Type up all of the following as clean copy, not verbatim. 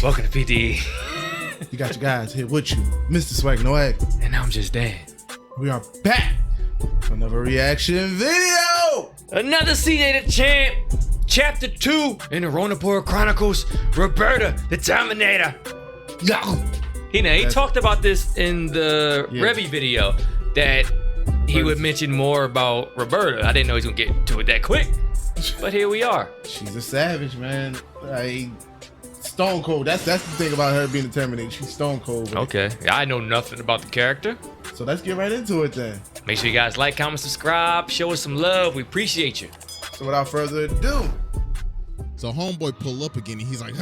Welcome to PDE. You got your guys here with you, Mr. Swag No Egg. And I'm just Dan. We are back for another reaction video. Another C-Native champ. Chapter 2 in the Ronapur Chronicles. Roberta the Terminator. He talked about this in the Revy video that he would mention more about Roberta. I didn't know he was gonna get to it that quick, but here we are. She's a savage, man. Like stone cold. That's the thing about her being a Terminator. She's stone cold. Okay, I know nothing about the character. So let's get right into it then. Make sure you guys like, comment, subscribe, show us some love. We appreciate you. So without further ado. So homeboy pull up again and he's like,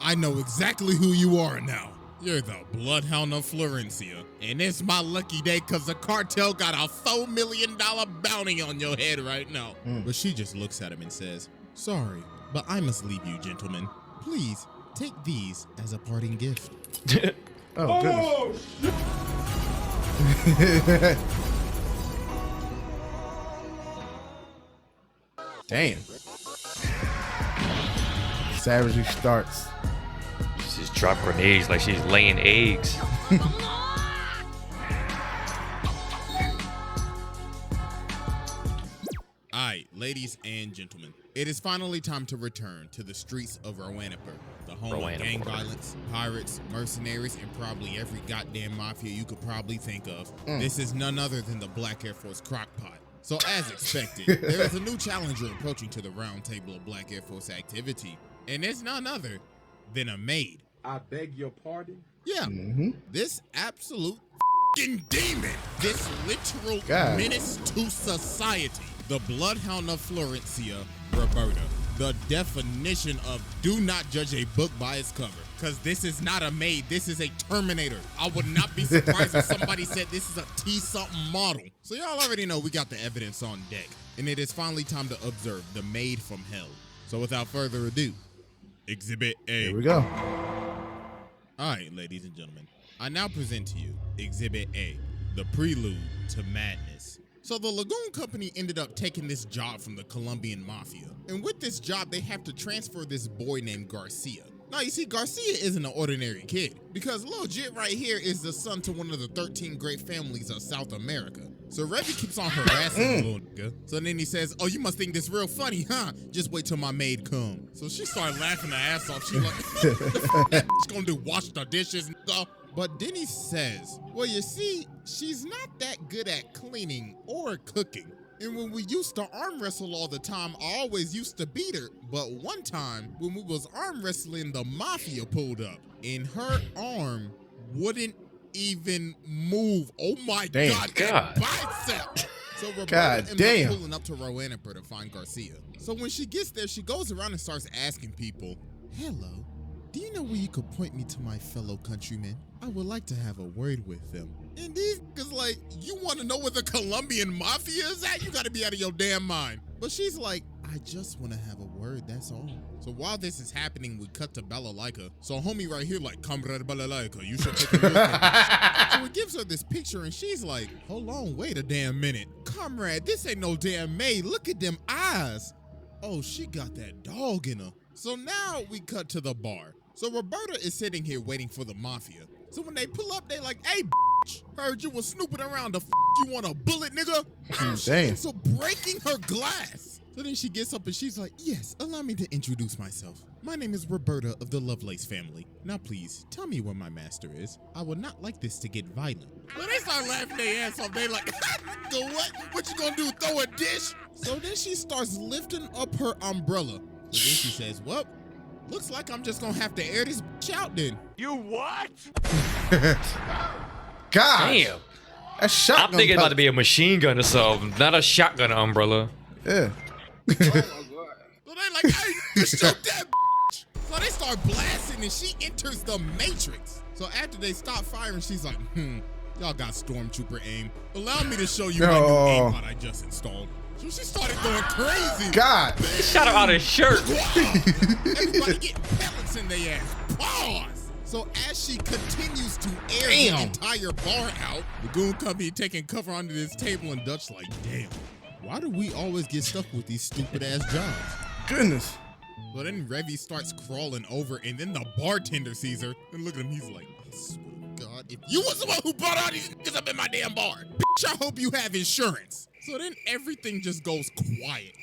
I know exactly who you are now. You're the Bloodhound of Florencia. And it's my lucky day because the cartel got a $4 million bounty on your head right now. But she just looks at him and says, sorry, but I must leave you, gentlemen. Please take these as a parting gift. Oh, goodness. Damn. Savagely starts. She just dropped grenades like she's laying eggs. Alright, ladies and gentlemen, it is finally time to return to the streets of Roanapur, the home of gang violence, pirates, mercenaries, and probably every goddamn mafia you could probably think of. This is none other than the Black Air Force Crockpot. So as expected, there is a new challenger approaching to the round table of Black Air Force activity, and it's none other than a maid. I beg your pardon? Yeah, this absolute f***ing demon, this literal menace to society, the Bloodhound of Florencia, Roberta. The definition of do not judge a book by its cover. Because this is not a maid, this is a Terminator. I would not be surprised if somebody said this is a T-something model. So y'all already know we got the evidence on deck. And it is finally time to observe the maid from hell. So without further ado, Exhibit A. Here we go. Alright, ladies and gentlemen. I now present to you Exhibit A, the prelude to madness. So the Lagoon Company ended up taking this job from the Colombian Mafia. And with this job, they have to transfer this boy named Garcia. Now, you see, Garcia isn't an ordinary kid, because Lil Jit right here is the son to one of the 13 great families of South America. So Revy keeps on harassing the little nigga. So then he says, oh, you must think this real funny, huh? Just wait till my maid come. So she started laughing her ass off. She like, the f gonna do wash the dishes, nigga. But then he says, well, you see, she's not that good at cleaning or cooking. And when we used to arm wrestle all the time, I always used to beat her. But one time, when we was arm wrestling, the mafia pulled up. And her arm wouldn't even move. Oh my God, that bicep. So Roberta ends up pulling up to Roanapur to find Garcia. So when she gets there, she goes around and starts asking people, hello, do you know where you could point me to my fellow countrymen? I would like to have a word with them. And these niggas like, you want to know where the Colombian Mafia is at? You got to be out of your damn mind. But she's like, I just want to have a word, that's all. So while this is happening, we cut to Balalaika. So homie right here like, comrade Balalaika, you should take a look at So it gives her this picture and she's like, hold on, wait a damn minute. Comrade, this ain't no damn maid. Look at them eyes. Oh, she got that dog in her. So now we cut to the bar. So Roberta is sitting here waiting for the mafia. So when they pull up, they like, hey, bitch, heard you was snooping around. The f you want a bullet, nigga? She ends up breaking her glass. So then she gets up and she's like, yes, allow me to introduce myself. My name is Roberta of the Lovelace family. Now please, tell me where my master is. I would not like this to get violent. Well, they start laughing their ass off. They like, go what? What you gonna do, throw a dish? So then she starts lifting up her umbrella. So then she says, well, looks like I'm just gonna have to air this bitch out then. You what? God. Damn. A shotgun. I'm thinking about to be a machine gun or something, not a shotgun umbrella. Yeah. Oh my God. So they like, hey, you shoot that bitch. So they start blasting and she enters the Matrix. So after they stop firing, she's like, y'all got stormtrooper aim. Allow me to show you my new aimbot I just installed. So she started going crazy. God. He shot her out of his shirt. Everybody getting pellets in their ass. Pause. So as she continues to air the entire bar out, the Lagoon Company taking cover under this table and Dutch like, damn, why do we always get stuck with these stupid ass jobs? Goodness. But then Revy starts crawling over, and then the bartender sees her. And look at him, he's like, I swear to God, if you was the one who brought all these niggas up in my damn bar, bitch, I hope you have insurance. So then everything just goes quiet.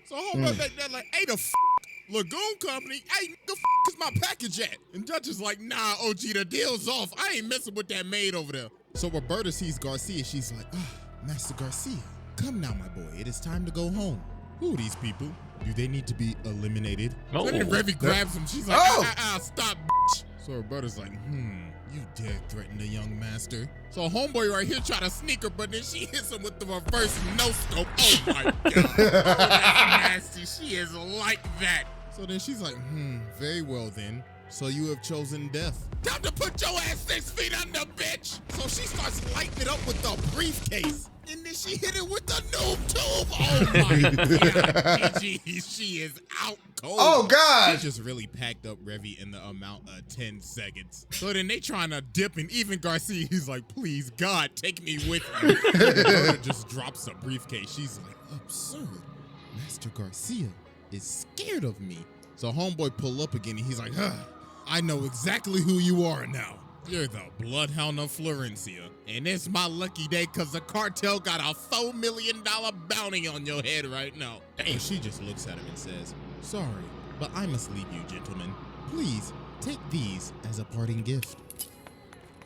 So homeboy back there like, hey, the Lagoon Company, hey, the is my package at? And Dutch is like, nah, OG, the deal's off. I ain't messing with that maid over there. So Roberta sees Garcia. She's like, Master Garcia, come now, my boy. It is time to go home. Who are these people? Do they need to be eliminated? Oh. So then Revy grabs him. She's like, stop, bitch. So Roberta's like, you dare threaten the young master? So homeboy right here try to sneak her, but then she hits him with the reverse no-scope. Oh my God. Oh, that's nasty. She is like that. So then she's like, very well then. So you have chosen death. Time to put your ass 6 feet under, bitch. So she starts lighting it up with the briefcase. And then she hit it with the noob tube. Oh my God. She is out cold. Oh God. She just really packed up Revy in the amount of 10 seconds. So then they trying to dip, and even Garcia, he's like, please God, take me with you. Roberta just drops a briefcase. She's like, absurd. Master Garcia is scared of me. So homeboy pull up again, and he's like, I know exactly who you are now. You're the Bloodhound of Florencia. And it's my lucky day because the cartel got a $4 million bounty on your head right now. And she just looks at him and says, sorry, but I must leave you, gentlemen. Please take these as a parting gift.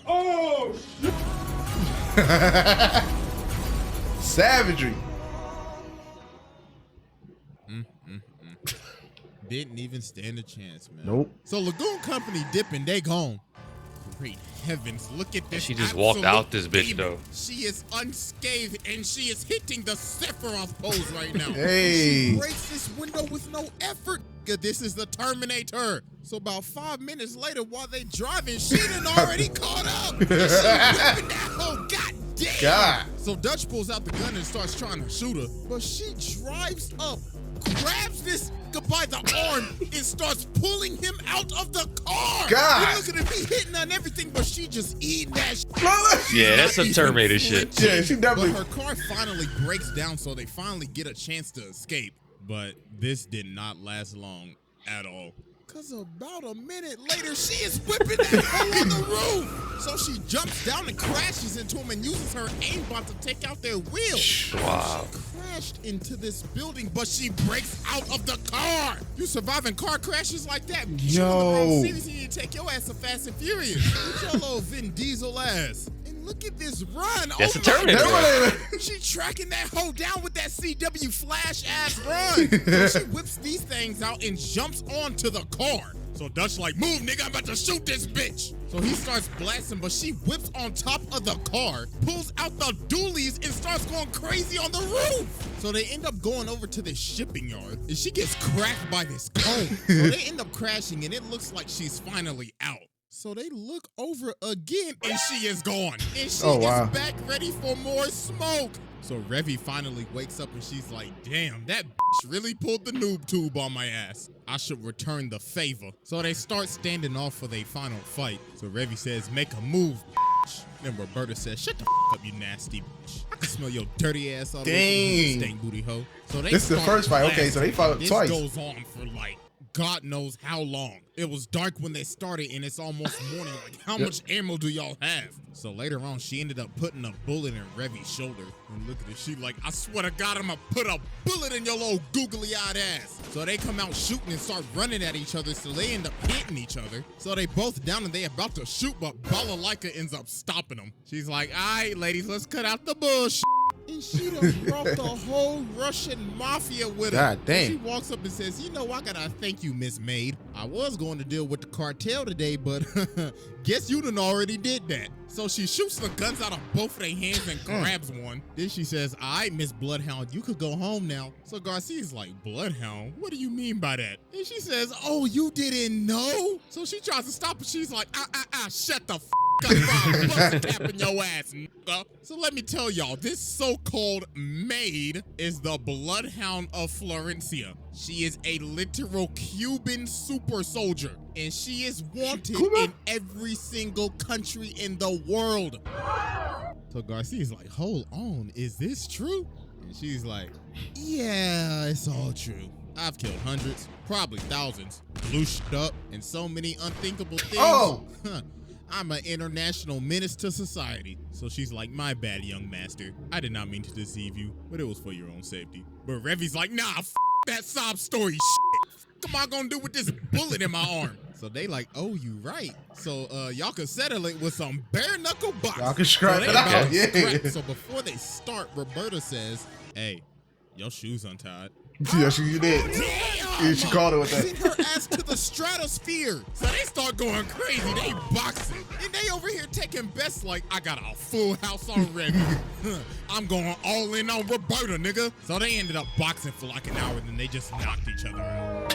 Oh, savagery. Didn't even stand a chance, man. Nope. So Lagoon Company dipping, they gone. Great heavens, look at this. She just walked out this bitch, demon. though. She is unscathed, and she is hitting the Sephiroth pose right now. Hey. She breaks this window with no effort. This is the Terminator. So about 5 minutes later, while they driving, she done already caught up. And she whipping that hoe, god damn. God. So Dutch pulls out the gun and starts trying to shoot her, but she drives up, grabs this by the arm, and starts pulling him out of the car. God. You look at him, he hitting on everything, but she just eating that shit. Yeah, that's some Terminator shit. Yeah, she definitely. But her car finally breaks down, so they finally get a chance to escape. But this did not last long at all. Because about a minute later, she is whipping that hole on the roof. So she jumps down and crashes into him and uses her aimbot to take out their wheel. Wow. She crashed into this building, but she breaks out of the car. You surviving car crashes like that? Yo. Seriously, you need to take your ass to Fast and Furious. Get your little Vin Diesel ass. And look at this run. That's oh a Terminator. God. She tracking that hoe down with that CW flash ass run. So she whips these things out and jumps onto the car. So Dutch like, move nigga, I'm about to shoot this bitch. So he starts blasting, but she whips on top of the car, pulls out the dualies, and starts going crazy on the roof. So they end up going over to this shipping yard, and she gets cracked by this cone. So they end up crashing, and it looks like she's finally out. So they look over again, and she is gone. And she is back ready for more smoke. So Revy finally wakes up, and she's like, damn, that bitch really pulled the noob tube on my ass. I should return the favor. So they start standing off for their final fight. So Revy says, make a move, bitch. Then Roberta says, shut the up, you nasty bitch. I can smell your dirty ass all the way from the stank booty hoe. So they This is the first fight. Okay, so they fought twice. This goes on for like God knows how long. It was dark when they started, and it's almost morning. Like, how much ammo do y'all have? So later on, she ended up putting a bullet in Revy's shoulder. And look at it, she like, I swear to God, I'm gonna put a bullet in your little googly-eyed ass. So they come out shooting and start running at each other, so they end up hitting each other. So they both down and they about to shoot, but Balalaika ends up stopping them. She's like, all right, ladies, let's cut out the bullshit. And she done brought the whole Russian mafia with her. God damn. She walks up and says, you know, I gotta thank you, Miss Maid. I was going to deal with the cartel today, but guess you done already did that. So she shoots the guns out of both of their hands and grabs one. Then she says, all right, Miss Bloodhound, you could go home now. So Garcia's like, Bloodhound? What do you mean by that? And she says, oh, you didn't know? So she tries to stop her. She's like, shut the capping your ass, nigga. So let me tell y'all, this so-called maid is the Bloodhound of Florencia. She is a literal Cuban super soldier, and she is wanted in every single country in the world. So Garcia's like, hold on, is this true? And she's like, yeah, it's all true. I've killed hundreds, probably thousands, loosed up, and so many unthinkable things. Oh! I'm an international menace to society. So she's like, my bad, young master. I did not mean to deceive you, but it was for your own safety. But Revy's like, nah, that sob story shit. What am I gonna do with this bullet in my arm? So they like, oh, you right. So y'all can settle it with some bare knuckle boxing. Y'all can scrap so it out, yeah. So before they start, Roberta says, hey, your shoes untied. Yeah, she did. Yeah, she called her with that. Send her ass to the stratosphere. So they start going crazy. They boxing. And they over here taking bets like, I got a full house already. I'm going all in on Roberta, nigga. So they ended up boxing for like an hour, and then they just knocked each other out.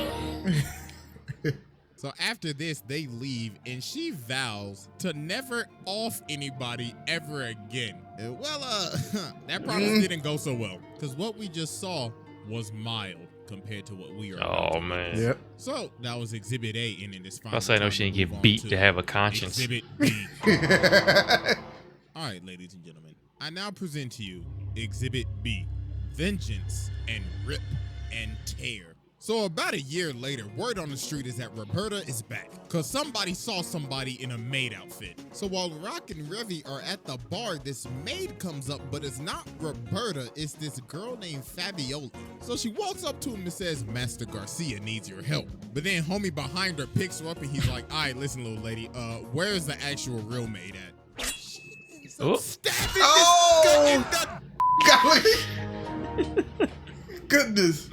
So after this, they leave, and she vows to never off anybody ever again. Well, that probably didn't go so well, because what we just saw was mild compared to what we are. Oh man. Yep. So that was Exhibit A, and in this final. Plus, I know she didn't get beat to have a conscience. Exhibit B. All right, ladies and gentlemen, I now present to you Exhibit B: Vengeance and Rip and Tear. So about a year later, word on the street is that Roberta is back, cause somebody saw somebody in a maid outfit. So while Rock and Revy are at the bar, this maid comes up, but it's not Roberta, it's this girl named Fabiola. So she walks up to him and says, Master Garcia needs your help. But then homie behind her picks her up and he's like, all right, listen, little lady, where is the actual real maid at? Oh. Stabbing Oh! this Golly. Goodness.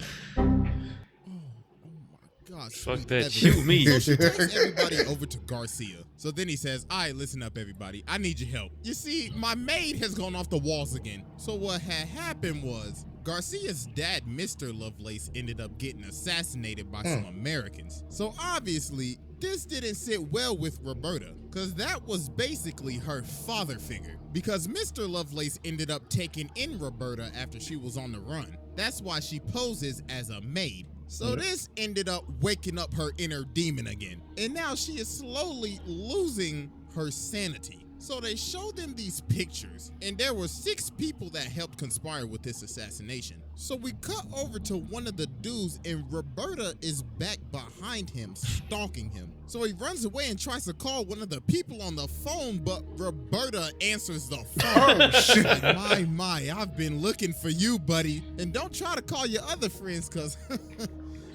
God, Fuck sweet that, heavens. shoot me. So she takes everybody over to Garcia. So then he says, all right, listen up, everybody. I need your help. You see, my maid has gone off the walls again. So what had happened was Garcia's dad, Mr. Lovelace, ended up getting assassinated by some Americans. So obviously, this didn't sit well with Roberta, because that was basically her father figure. Because Mr. Lovelace ended up taking in Roberta after she was on the run. That's why she poses as a maid. So this ended up waking up her inner demon again. And now she is slowly losing her sanity. So they showed them these pictures, and there were 6 people that helped conspire with this assassination. So we cut over to one of the dudes, and Roberta is back behind him, stalking him. So he runs away and tries to call one of the people on the phone, but Roberta answers the phone. Oh, shit. Like, my, I've been looking for you, buddy. And don't try to call your other friends, because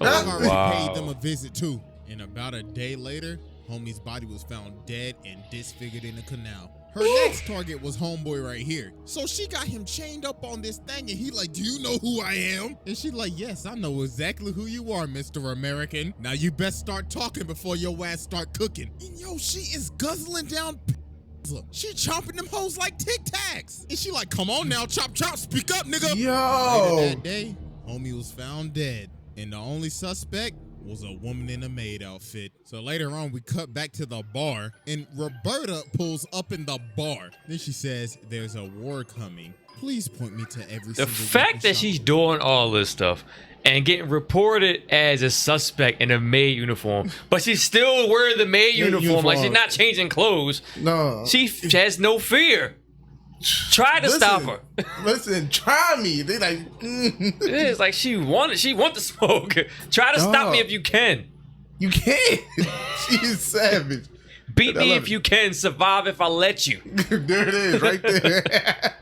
I've already paid them a visit, too. And about a day later, homie's body was found dead and disfigured in a canal. Her next target was homeboy right here. So she got him chained up on this thing, and he like, do you know who I am? And she like, yes, I know exactly who you are, Mr. American. Now you best start talking before your ass start cooking. And yo, she is guzzling down. She chomping them hoes like Tic Tacs. And she like, come on now, chop chop, speak up, nigga. Yo. Later that day, homie was found dead. And the only suspect was a woman in a maid outfit. So later on, we cut back to the bar, and Roberta pulls up in the bar. Then she says, there's a war coming. Please point me to every The single fact that weapon she's shop." doing all this stuff and getting reported as a suspect in a maid uniform, but she's still wearing the maid uniform, like she's not changing clothes. No. She has no fear. Try to stop her. Listen, try me. They like, It's like she want the smoke. Try to stop me if you can. you can't. She's savage. Beat I me love if you can. Survive if I let you. There it is, right there.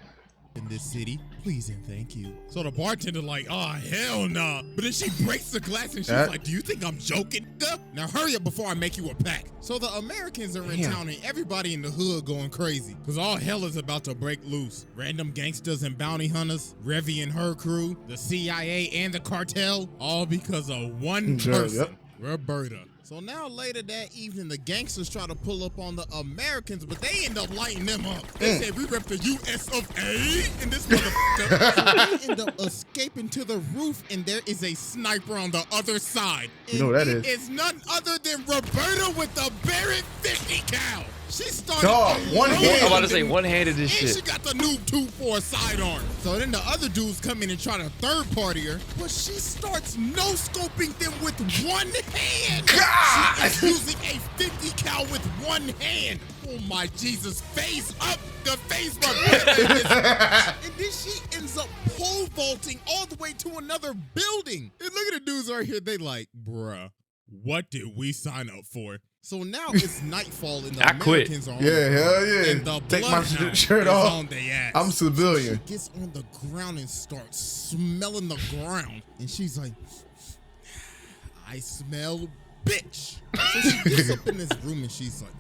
In this city, please and thank you. So the bartender like, oh, hell nah. But then she breaks the glass and she's like, do you think I'm joking? Now hurry up before I make you a pack. So the Americans are in town and everybody in the hood going crazy because all hell is about to break loose. Random gangsters and bounty hunters, Revy and her crew, the CIA and the cartel, all because of one person, Roberta. So now later that evening, the gangsters try to pull up on the Americans, but they end up lighting them up. They said, we rep the US of A in this motherfucker. So they end up escaping to the roof, and there is a sniper on the other side. You know what that is. It's none other than Roberta with the Barrett 50 cal. She started one hand. I'm about to say one-handed this and shit. she got the noob 2 for a sidearm. So then the other dudes come in and try to third party her, but she starts no-scoping them with one hand. God! She is using a 50 cal with one hand. Oh my Jesus, face up the face and then she ends up pole vaulting all the way to another building. And look at the dudes right here, they like, bruh, what did we sign up for? So now it's nightfall and the Americans are on hell yeah. and the Take my shirt is off. on their ass. I'm civilian. She gets on the ground and starts smelling the ground. And she's like, I smell bitch. So she gets up in this room and she's like,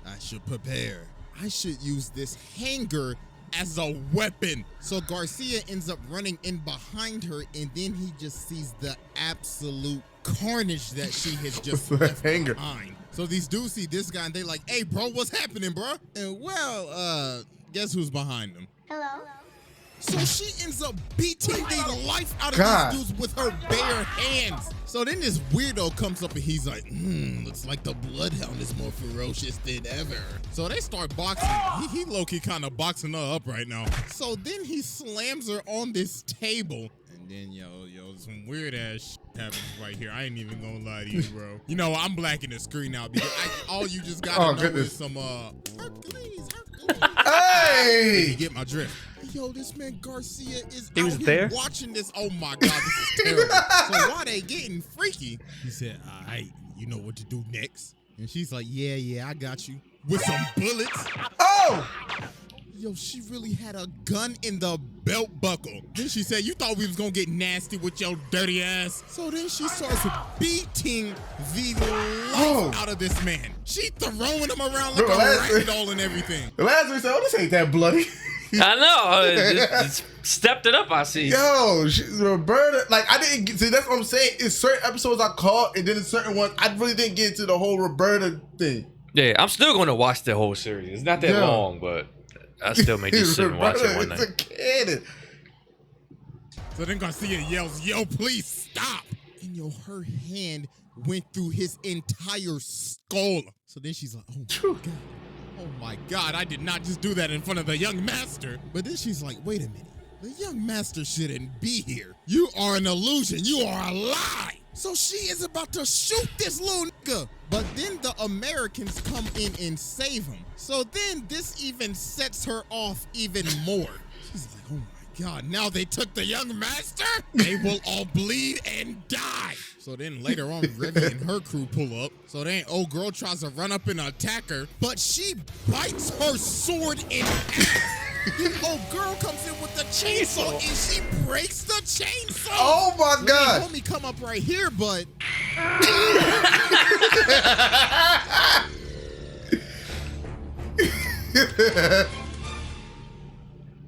I should prepare. I should use this hanger as a weapon. So Garcia ends up running in behind her, and then he just sees the absolute carnage that she has just left behind. So these dudes see this guy and they like, hey bro, what's happening, bro? And well, guess who's behind them? Hello. So she ends up beating the life out of these dudes with her bare hands. So then this weirdo comes up and he's like, looks like the Bloodhound is more ferocious than ever. So they start boxing. He low-key kind of boxing her up right now. So then he slams her on this table. And then, yo, some weird ass happens right here. I ain't even gonna lie to you, bro. You know, I'm blacking the screen out because all you just gotta know is some, Hercules. Hey! You get my drift. Yo, this man Garcia is He was there watching this. Oh my God, this is terrible. So while they getting freaky, he said, all right, you know what to do next. And she's like, yeah, I got you. With some bullets. Oh! Yo, she really had a gun in the belt buckle. Then she said, you thought we was gonna get nasty with your dirty ass. So then she starts beating the life out of this man. She throwing him around like a rag doll and everything. The last one said, oh, this ain't that bloody. I know. It stepped it up, I see. Yo, Roberta, like, I didn't get, see, that's what I'm saying. In certain episodes I caught, and then in certain ones, I really didn't get into the whole Roberta thing. Yeah, I'm still going to watch the whole series. It's not that long, but I still may just sit and watch it one night. It's a kid. So then Garcia yells, yo, please stop. And yo, her hand went through his entire skull. So then she's like, oh my God. Oh my God, I did not just do that in front of the young master. But then she's like, wait a minute. The young master shouldn't be here. You are an illusion. You are a lie. So she is about to shoot this little nigga. But then the Americans come in and save him. So then this even sets her off even more. She's like, oh my God, now they took the young master? They will all bleed and die. So then later on, Revy and her crew pull up. So then old girl tries to run up and attack her, but she bites her sword in half. Then old girl comes in with the chainsaw and she breaks the chainsaw. Oh my God. Homie come up right here, but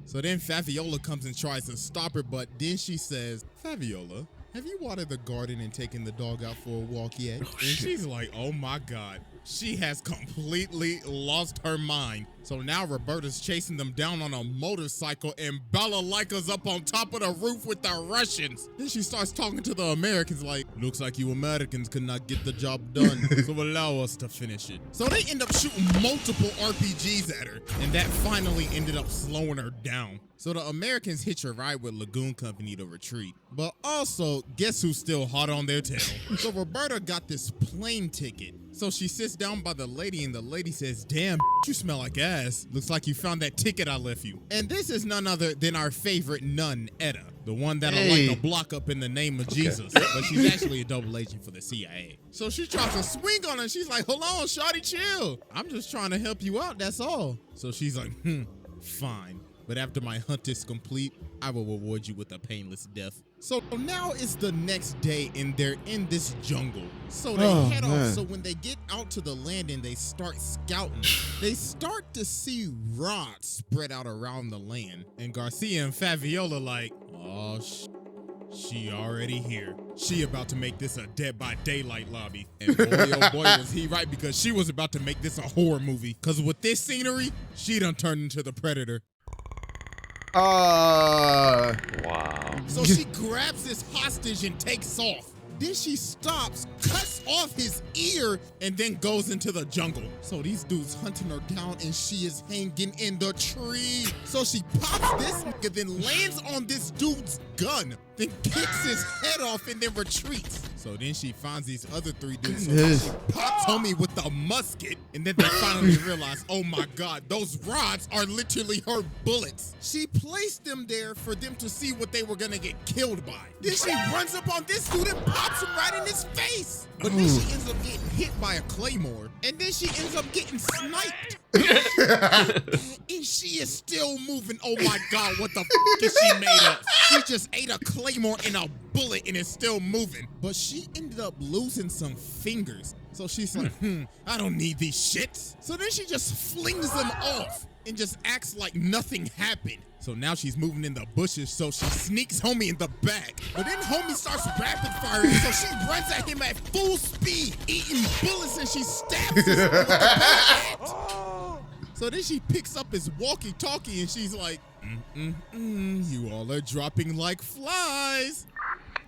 so then Faviola comes and tries to stop her, but then she says, Faviola, have you watered the garden and taken the dog out for a walk yet? And she's like, oh my God. She has completely lost her mind. So now Roberta's chasing them down on a motorcycle and Balalika's up on top of the roof with the Russians. Then she starts talking to the Americans like, looks like you Americans could not get the job done, so allow us to finish it. So they end up shooting multiple RPGs at her, and that finally ended up slowing her down. So the Americans hitch a ride with Lagoon Company to retreat. But also, guess who's still hot on their tail? So Roberta got this plane ticket. So she sits down by the lady and the lady says, damn, you smell like ass. Looks like you found that ticket I left you. And this is none other than our favorite nun, Etta. The one that'll light the block up in the name of Jesus. But she's actually a double agent for the CIA. So she tries to swing on her. She's like, hold on, shawty, chill. I'm just trying to help you out, that's all. So she's like, fine. But after my hunt is complete, I will reward you with a painless death. So now it's the next day and they're in this jungle. So they head off. So when they get out to the land and they start scouting, they start to see rods spread out around the land. And Garcia and Faviola like, oh, she already here. She about to make this a Dead by Daylight lobby. And boy, oh boy, was he right, because she was about to make this a horror movie. Because with this scenery, she done turned into the Predator. Wow. So she grabs this hostage and takes off. Then she stops, cuts off his ear, and then goes into the jungle. So these dudes hunting her down and she is hanging in the tree. So she pops this nigga, then lands on this dude's gun, then kicks his head off and then retreats. So then she finds these other 3 dudes. So she pops homie with a musket, and then they finally realize, oh my God, those rods are literally her bullets. She placed them there for them to see what they were gonna get killed by. Then she runs up on this dude and pops him right in his face. But then she ends up getting hit by a claymore, and then she ends up getting sniped. And she is still moving. Oh my God, what the f is she made of? She just ate a claymore and a bullet and is still moving. But she ended up losing some fingers. So she's like, I don't need these shits. So then she just flings them off and just acts like nothing happened. So now she's moving in the bushes, so she sneaks homie in the back. But then homie starts rapid firing, so she runs at him at full speed, eating bullets, and she stabs him with the bat. So then she picks up his walkie-talkie and she's like, you all are dropping like flies.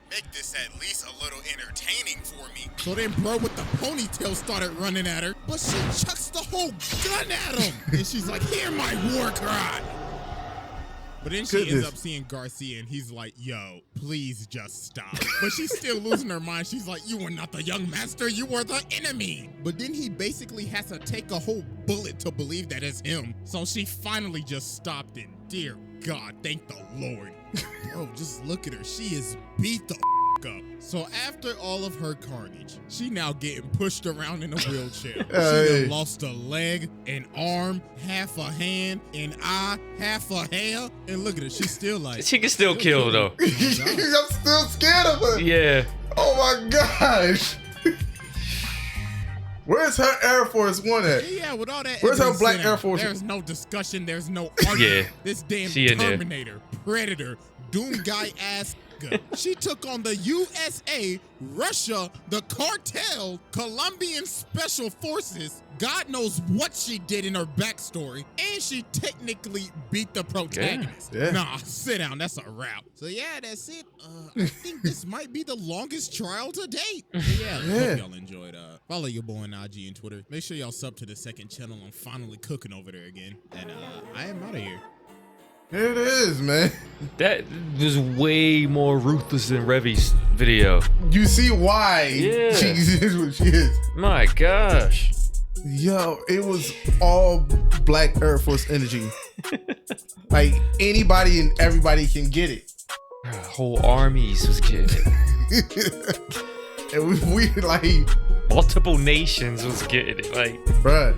Make this at least a little entertaining for me. So then bro with the ponytail started running at her, but she chucks the whole gun at him. And she's like, hear my war cry. But then she ends up seeing Garcia and he's like, yo, please just stop. But she's still losing her mind. She's like, you are not the young master, you are the enemy. But then he basically has to take a whole bullet to believe that it's him. So she finally just stopped it. Dear God, thank the Lord. Bro, just look at her. She is beat the up. So after all of her carnage, she now getting pushed around in a wheelchair. She done lost a leg, an arm, half a hand, an eye, half a hair. And look at her, she's still like... She can still kill though. I'm still scared of her. Yeah. Oh my gosh. Where's her Air Force One at? Yeah, with all that. Where's her black Air Force? There's no discussion. There's no argument. This damn Terminator, Predator, Doom guy ass. She took on the USA, Russia, the cartel, Colombian special forces. God knows what she did in her backstory, and she technically beat the protagonist. Yeah. Nah, sit down. That's a wrap. So yeah, that's it. I think this might be the longest trial to date. Yeah, hope y'all enjoyed. Follow your boy on IG and Twitter. Make sure y'all sub to the second channel. I'm finally cooking over there again. And I am out of here. Here it is, man. That was way more ruthless than Revy's video. You see why she is what she is. My gosh. Yo, it was all black Air Force energy. Like anybody and everybody can get it. Whole armies was getting it. And we like multiple nations was getting it. Like, bruh,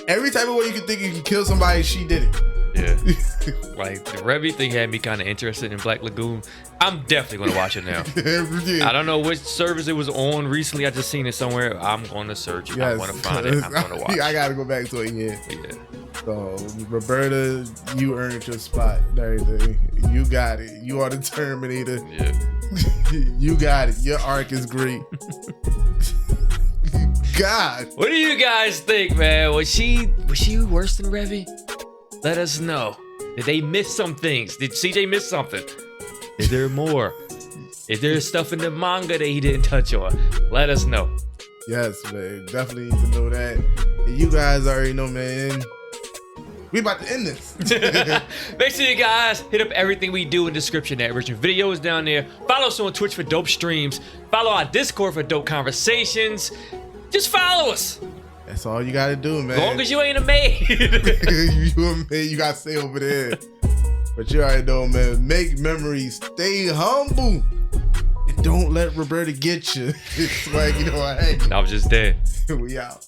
every type of way you can think you can kill somebody, she did it. Yeah. Like the Revy thing had me kind of interested in Black Lagoon. I'm definitely gonna watch it now. I don't know which service it was on recently. I just seen it somewhere. I'm gonna search it. Yes, I'm gonna find it. I'm gonna watch it. I gotta go back to it. Yeah. So Roberta, you earned your spot. Everything. You got it. You are the Terminator. Yeah. You got it. Your arc is great. God. What do you guys think, man? Was she worse than Revy? Let us know. Did they miss some things? Did CJ miss something? Is there more? Is there stuff in the manga that he didn't touch on? Let us know. Yes, man. Definitely need to know that. And you guys already know, man. We about to end this. Make sure you guys hit up everything we do in the description. That original video is down there. Follow us on Twitch for dope streams. Follow our Discord for dope conversations. Just follow us. That's all you gotta do, man. As long as you ain't a maid. You a maid, you gotta stay over there. But you already know, man. Make memories, stay humble, and don't let Roberta get you. It's like, you know what? I was just dead. We out.